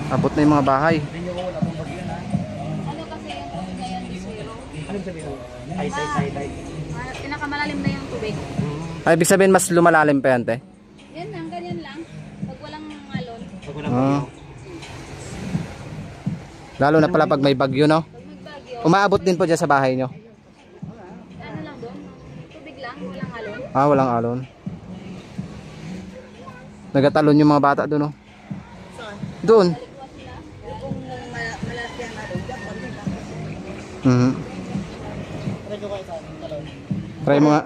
Abot na yung mga bahay. Hindi nyo wala pong bagyo na. Ano kasi yung tubig na yan, zero. Anong sabi ko? Ay. Pinakamalalim na yung tubig. Ay, ibig sabihin mas lumalalim pa yan, te? Yan lang, ganyan lang. Pag walang alon. Pag walang bagyo. Lalo na pala pag may bagyo, no? Pag magbagyo, Umaabot din po dyan sa bahay nyo. ano lang doon? Tubig lang, walang alon. Ah, walang alon. Nagatalon yung mga bata doon, no? Doon. Kung malaki ang alon, Try ko kayo sa akin, talon. Try mo nga.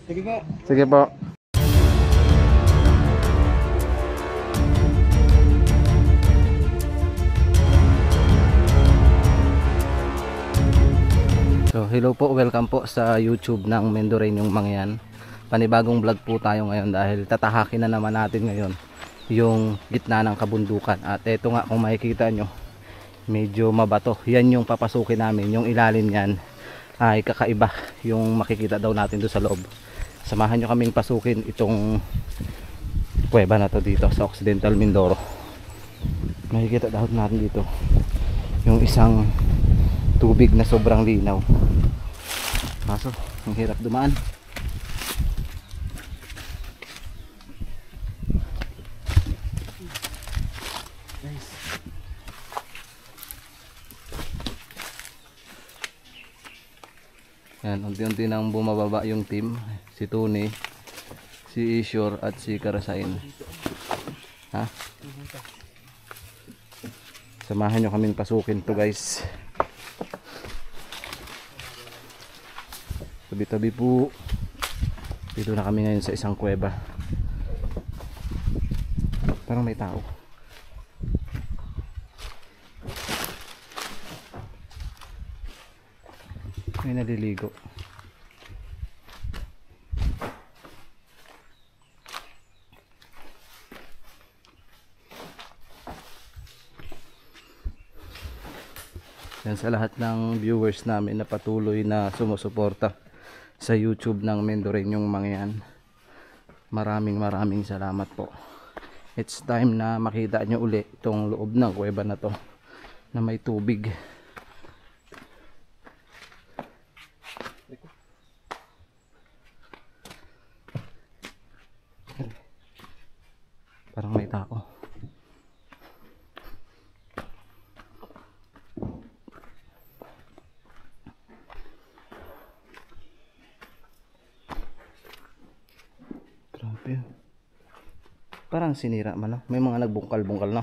Sige po. Sige po. So, hello po, welcome po sa YouTube ng Mendoreñong Mangyan. Panibagong vlog po tayo ngayon dahil tatahakin na naman natin ngayon yung gitna ng kabundukan. At eto nga, kung makikita nyo, medyo mabato. Yan yung papasukin namin, yung ilalim yan ay kakaiba yung makikita daw natin doon sa loob. Samahan nyo kaming pasukin itong kuweba na to dito sa Occidental Mindoro. Makikita daw natin dito yung isang tubig na sobrang linaw. Kaso ang hirap dumaan. Yan, unti-unti nang bumababa yung team. Si Tony, si Ishore at si Karasain. Ha? Samahan nyo kaming pasukin to, guys. Tabi-tabi po. Dito na kami ngayon sa isang kuweba. Parang may tao. May naliligo. Yan sa lahat ng viewers namin na patuloy na sumusuporta sa YouTube ng Mendoreñong Mangyan. Maraming salamat po. It's time na makita nyo uli itong loob ng kuweba na to na may tubig. Parang may tao. Grabe. Parang sinira man, no? May mga nagbungkal-bungkal, no?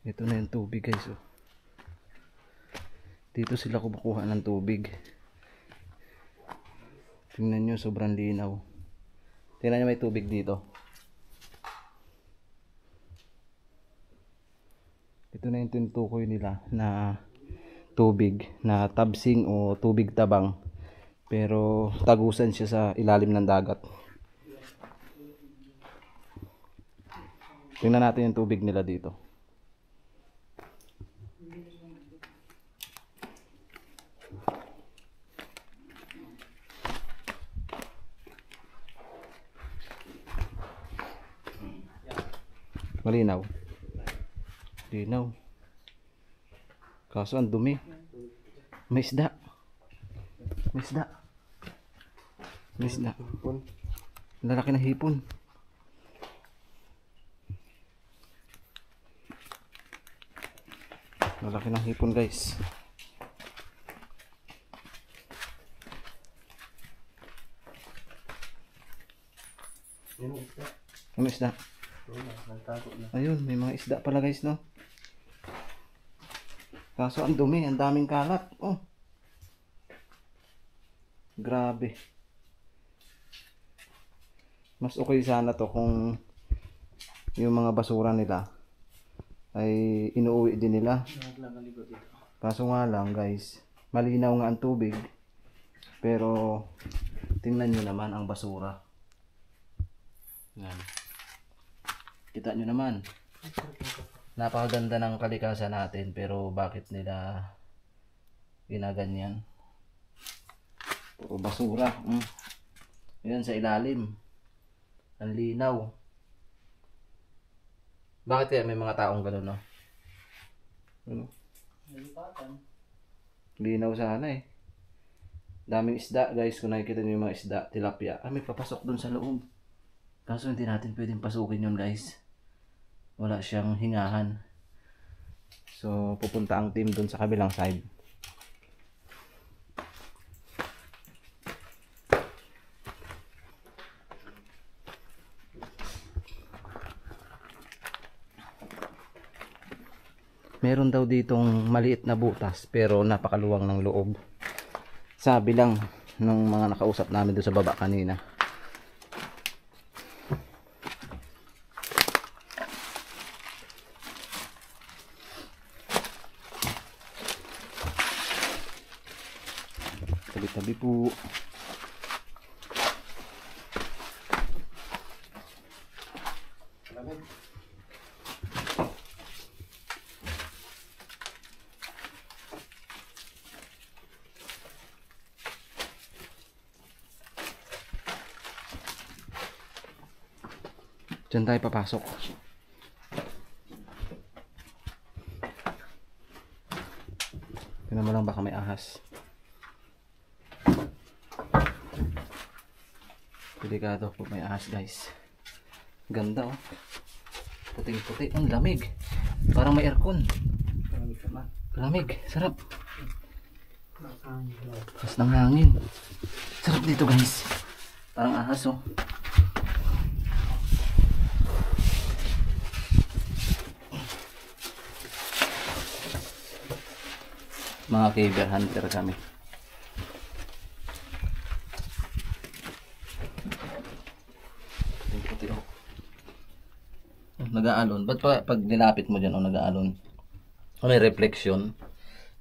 Ito na yung tubig, guys. Oh. Dito sila kumukuha ng tubig. Tingnan nyo, sobrang linaw. Tingnan nyo, may tubig dito. Ito na yung tinutukoy nila na tubig na tabsing o tubig tabang. Pero tagusan siya sa ilalim ng dagat. Tingnan natin yung tubig nila dito. Malinaw. Linaw. Kaso ang dumi. May isda. May isda. May isda. Lalaki na hipon. Lalaki ng hipon, guys. May isda. Ayun, may mga isda pala, guys, no? Kaso ang dumi, ang daming kalat. Oh. Grabe. Mas okay sana to kung yung mga basura nila ay inuuwi din nila. Kaso nga lang, guys, malinaw nga ang tubig. Pero tingnan nyo naman ang basura. Yan. Kita nyo naman. Napakaganda ng kalikasan natin, pero bakit nila ginaganyan? Puro basura. Yan sa ilalim. Ang linaw. Bakit kaya may mga taong gano'n, no? Ano? Nalipatan. Linaw sana eh. Daming isda, guys. Kung nakikita niyo yung mga isda, tilapia. May papasok dun sa loob. Kaso hindi natin pwedeng pasukin yun, guys. Wala siyang hingahan. So, pupunta ang team dun sa kabilang side. Meron daw ditong maliit na butas pero napakaluwang ng loob. Sabi lang ng mga nakausap namin doon sa baba kanina. Tabi-tabi po. Diyan tayo papasok. Tingnan mo lang baka may ahas. Delikado po may ahas, guys. Ganda oh. Puting-puti. Ang lamig. Parang may aircon. Lamig. Sarap. Tapos ng hangin. Sarap dito, guys. Parang ahas oh. Mga caver hunter kami. Puti oh. Nag-aalon. Ba't pa pag nilapit mo dyan nag-aalon? May reflection.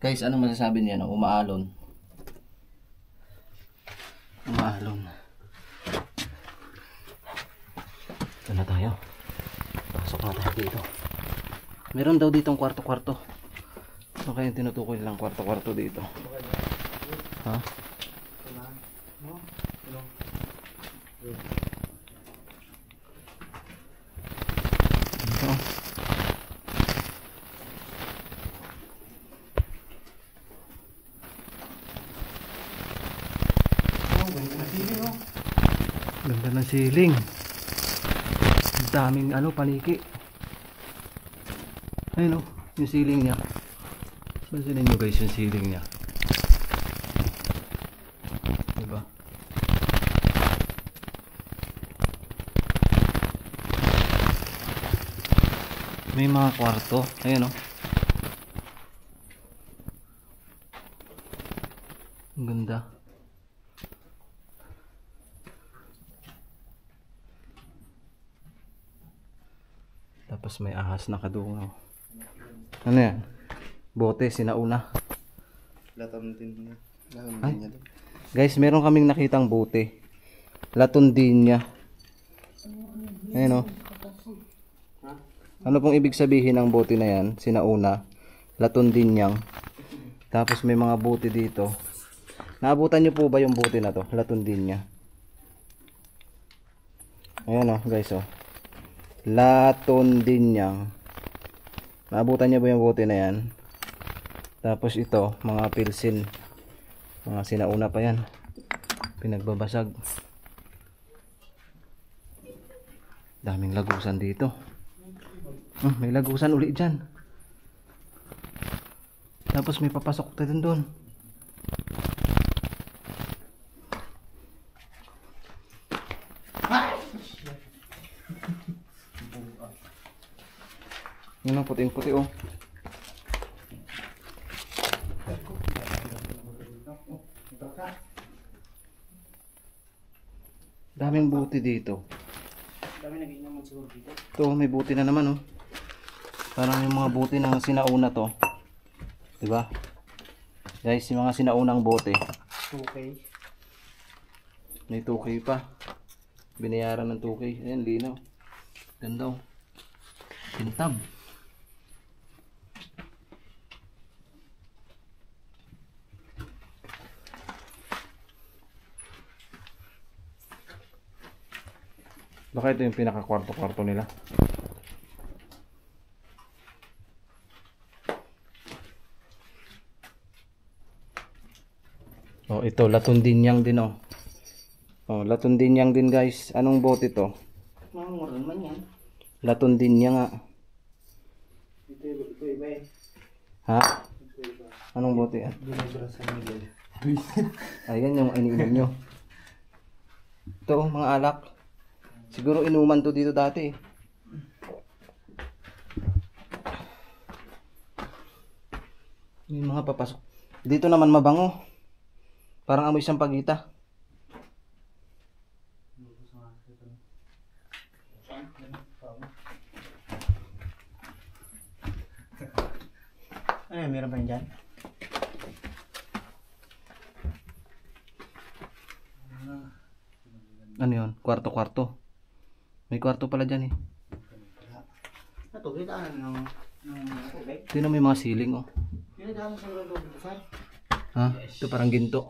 Guys, anong masasabi niya no? Umaalon. Umaalon. Ito na tayo. Pasok na tayo dito. Meron daw ditong kwarto-kwarto. So kaya tinutukoy lang kwarto-kwarto dito. Ha? Ito. Ganda ng siling. Ang daming paniki. Ayun yung siling niya. Pansinin nyo guys yung ceiling niya. Diba? May mga kwarto. Ayan o. Ang ganda. Tapos may ahas na kadungaw. Ano yan? Bote, sinauna. Ay, guys, meron kaming nakitang bote. Latundinya. Ayan o. Ano pong ibig sabihin ng bote na yan? Sinauna. Latundinyang. Tapos may mga bote dito. Naabutan nyo po ba yung bote na to? Latundinya. Ayan o, guys o. Latundinyang. Naabutan nyo ba yung bote na yan? Tapos ito, mga pilsin. Mga sinauna pa yan. Pinagbabasag. Daming lagusan dito. May lagusan uli dyan. Tapos may papasok tayo doon. Yun ang puting-puti oh. Daming buti dito. Dami naging naman siguro dito. Ito, may buti na naman oh. Parang yung mga buti ng sinauna to. Diba? Guys, yung mga sinaunang bote. 2K. May 2K pa. Binayaran ng 2K. Ayan, linaw. Ganda oh. Pintab. Baka ito yung pinaka kwarto-kwarto nila. ito Latundinyang din oh. Oh, Latundinyang din guys. Anong bote to? Mga moron man yan. Latundinyang nga. Ito iba eh. Ha? Ito iba. Anong bote yan? Binibra sa Miguel. Ayan yung iniinom nyo. Ito oh, mga alak. Siguro inuman to dito dati eh. May mga papasok. Dito naman mabango. Parang amoy siyang pagita. Ay, meron pa yun dyan? Ano yun? Kwarto-kwarto. May kwarto pala dyan eh. Ito, kitaan ng tubig. Tingnan mo yung mga ceiling oh. Kitaan sa mga tubig ko saan? Ha? Ito parang ginto.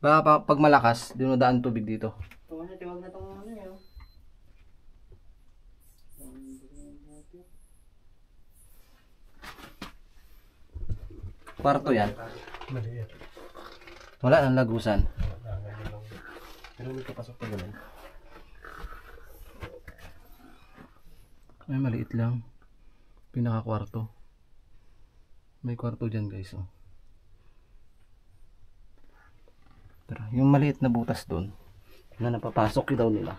Baka pag malakas, dinodaan tubig dito. Ito na, tiwag na itong ano yun. Kwarto yan. Maliit. Wala nang lagusan. Pero may kapasok pa ganun. Ay, maliit lang. Pinaka-kwarto. May kwarto dyan guys oh. Tara, yung maliit na butas doon na napapasok daw nila.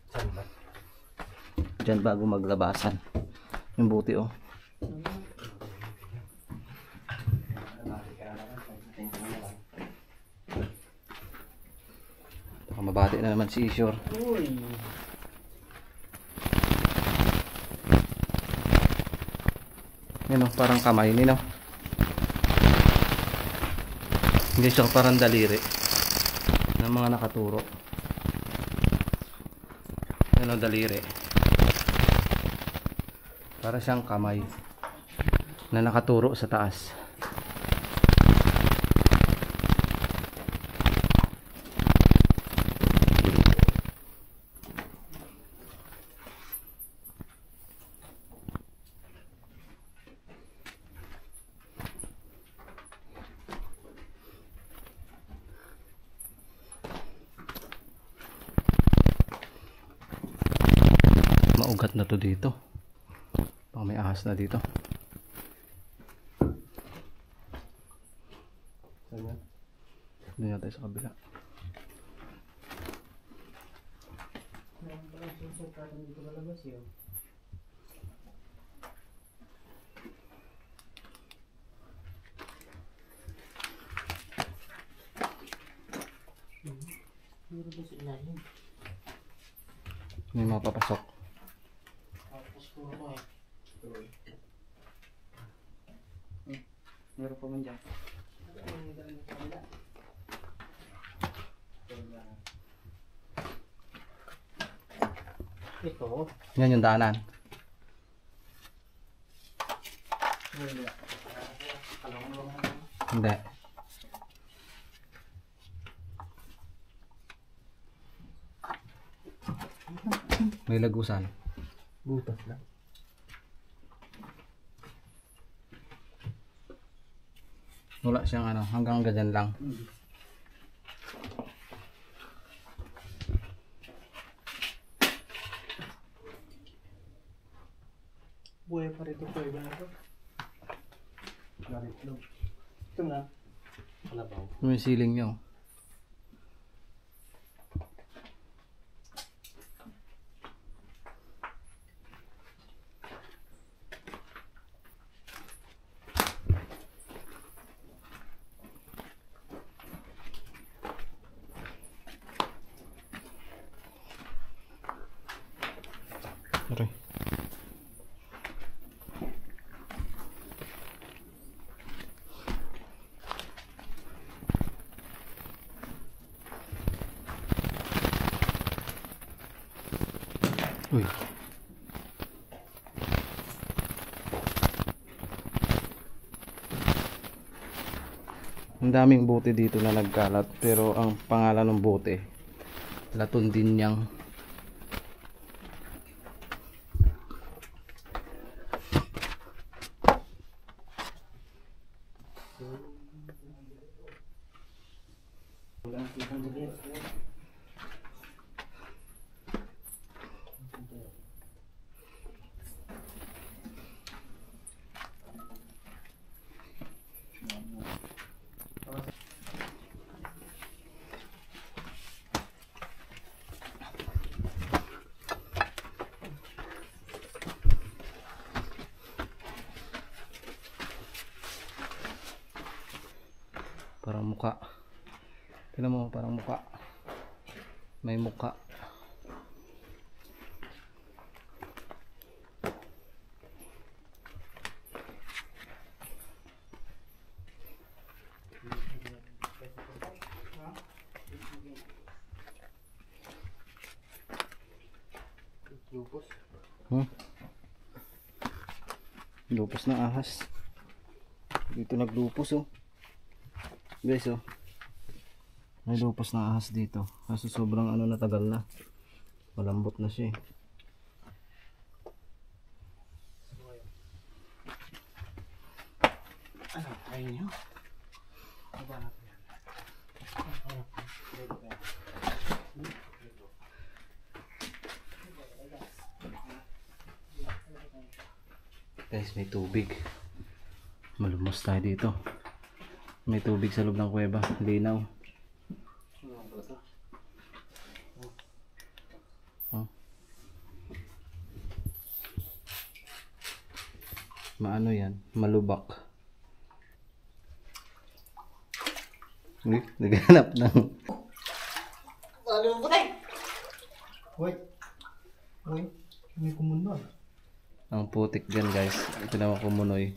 Saan ba? Dyan bago maglabasan. Yung buti oh. Baka mabati na naman si Ishor. Uy! Yan oh, parang kamay nino. Hindi siya parang daliri ng mga nakaturo. Yan oh, daliri. Para siyang kamay na nakaturo sa taas. Maugat na to dito. Baka may ahas na dito. Doon natin sa kabila. Meron pa lang susukatan dito malabas yun. Meron ba sa ilalim? May mapapasok. Tapos puro ko eh. Meron pa man dyan. Ito. Yan yung daanan. Hindi. May lagusan. Butas lang. Wala siyang ano, hanggang ganyan lang. Buhay pa rito po iba na ito. Garit lang. Ito na. Kalabaw. Yung ceiling nyo. Aray. Uy. Ang daming bote dito na nagkalat, pero ang pangalan ng bote Latundinyang. Parang muka. Tingnan mo, parang muka. May muka. Lupos. Lupos ng ahas. Dito naglupos oh. Guys oh. May lupos ng ahas dito. Kaso sobrang ano, natagal na. Malambot na siya eh. Ano? Ayun nyo? Baba natin yan. Guys, may tubig. Malumos tayo dito. May tubig sa loob ng kuweba. Linaw. Oh. Maano yan? Malubak. Naghanap ng... Ano mo tayo? Wait. Wait. May kumunod. Ang putik dyan guys. Ito naman kumunoy.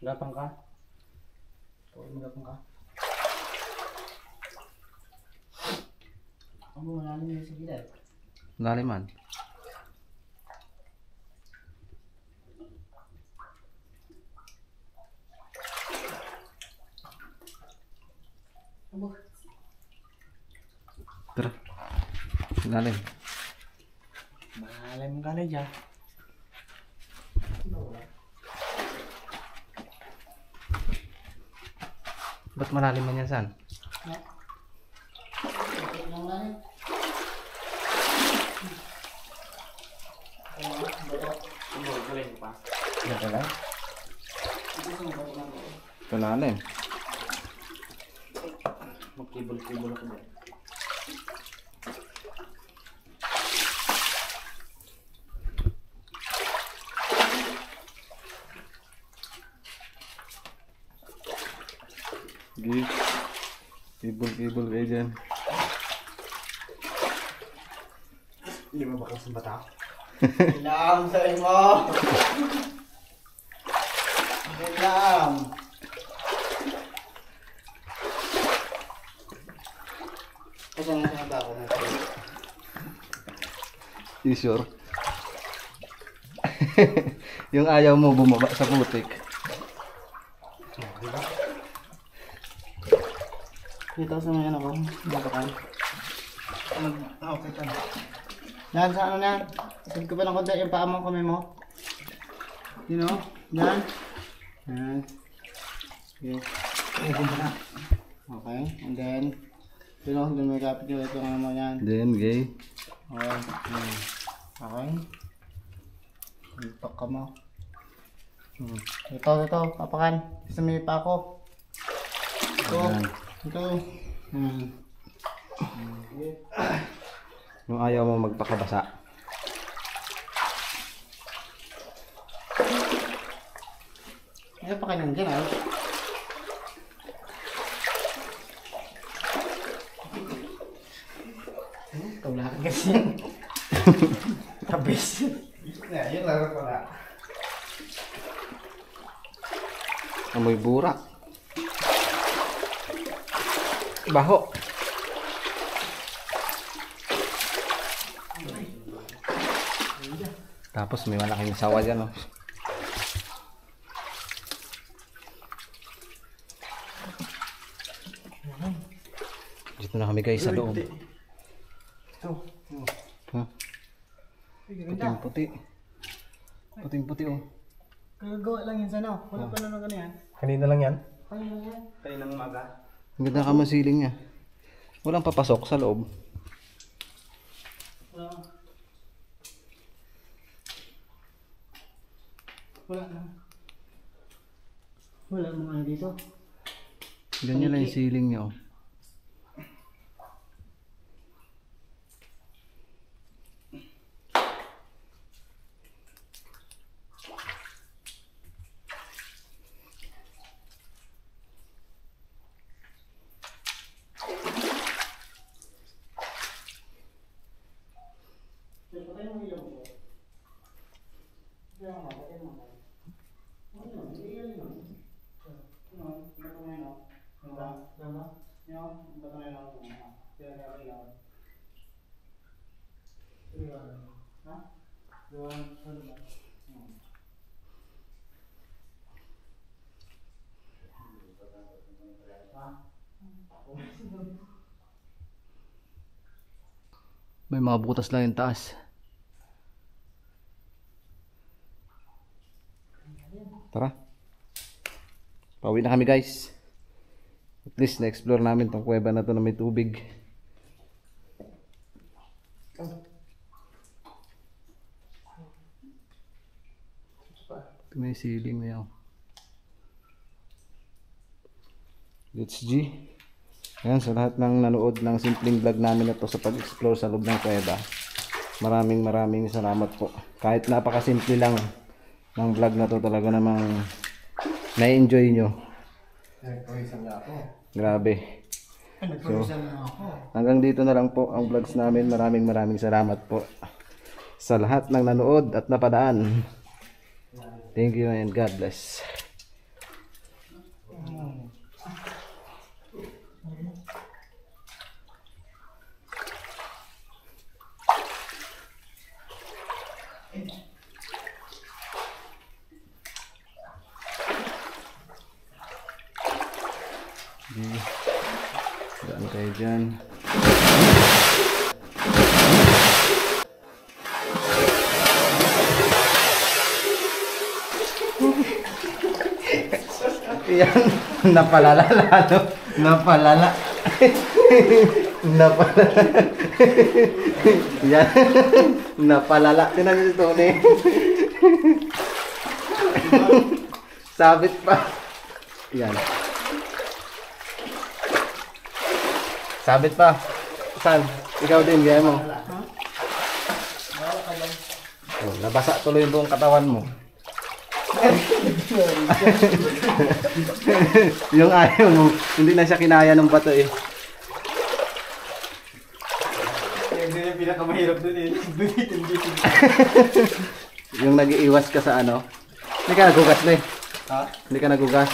Gapang ka? Oo, magapang ka. Ano, malalim yung sa gilid. Laliman. Abo. Tara. Lalim. Malalim ka na dyan. Ba't malalim man yan, San? Ito lang? Kalalim. Magkibol-kibol ako ba? Gig. Kibol-kibol kayo dyan. Hindi mo ba kasang bata? Ilam sa mo! Ilam! Kasi nga sa bako na ito. You sure? Yung ayaw mo bumaba sa putik. Diba? Dito sa mga ano ko, babakan. Okay ka. Yan, sa ano na? Isad ko pa ng konti yung paa mo, kamay mo. You know? Yan. Yan. Okay. Okay, and then, you know, dun may kapit nyo ito nga mo yan. Then, gay. Okay. Okay. Ipak ka mo. Ito, papakan. Sa may pa ako. Ito. Ayan. Ito. Yung ayaw mo magpakabasa. Ito pa kayo dyan, ay. Tawla ka kasi yan. Tabis. Yun lang ko na. Amoy burak. Baho. Tapos may malaking sawa dyan, oh. Dito na kami guys sa loob. Ito. Huh? Puting-puti. Puting-puti, oh. Kagagawa lang yan sana. Wala pa na lang yan. Kanina lang yan? Kanina lang yan. Kaninang umaga? Ang ganda ka masiling niya. Walang papasok sa loob. Wala na. Wala mga ano dito. Ganyan lang yung ceiling niya oh. May mga butas lang yung taas. Tara. Pauwi na kami guys. At least na-explore namin tong kuweba na to na may tubig. Ito may ceiling na yun. Let's G. Ayan, sa lahat ng nanood ng simpleng vlog namin na to sa pag-explore sa loob ng kuweba. Maraming salamat po. Kahit napakasimple lang ng vlog na to, talaga namang na-enjoy nyo. Grabe. So, hanggang dito na lang po ang vlogs namin. Maraming salamat po sa lahat ng nanood at napadaan. Thank you and God bless. Daan kayo dyan. Yan, napalala lalo. Napalala. Napalala. Yan, napalala. Tinan niyo si Tony. Sabit pa. Yan. Sabit pa. Saan? Ikaw din, gaya mo. Oh, nabasa tuloy yung buong katawan mo. Yung ayaw mo, hindi na siya kinaya ng bato eh. Hindi yung pinakamahirap dun eh. Yung nag-iiwas ka sa ano. Hindi ka nagugas na eh. Ha? Hindi ka nagugas.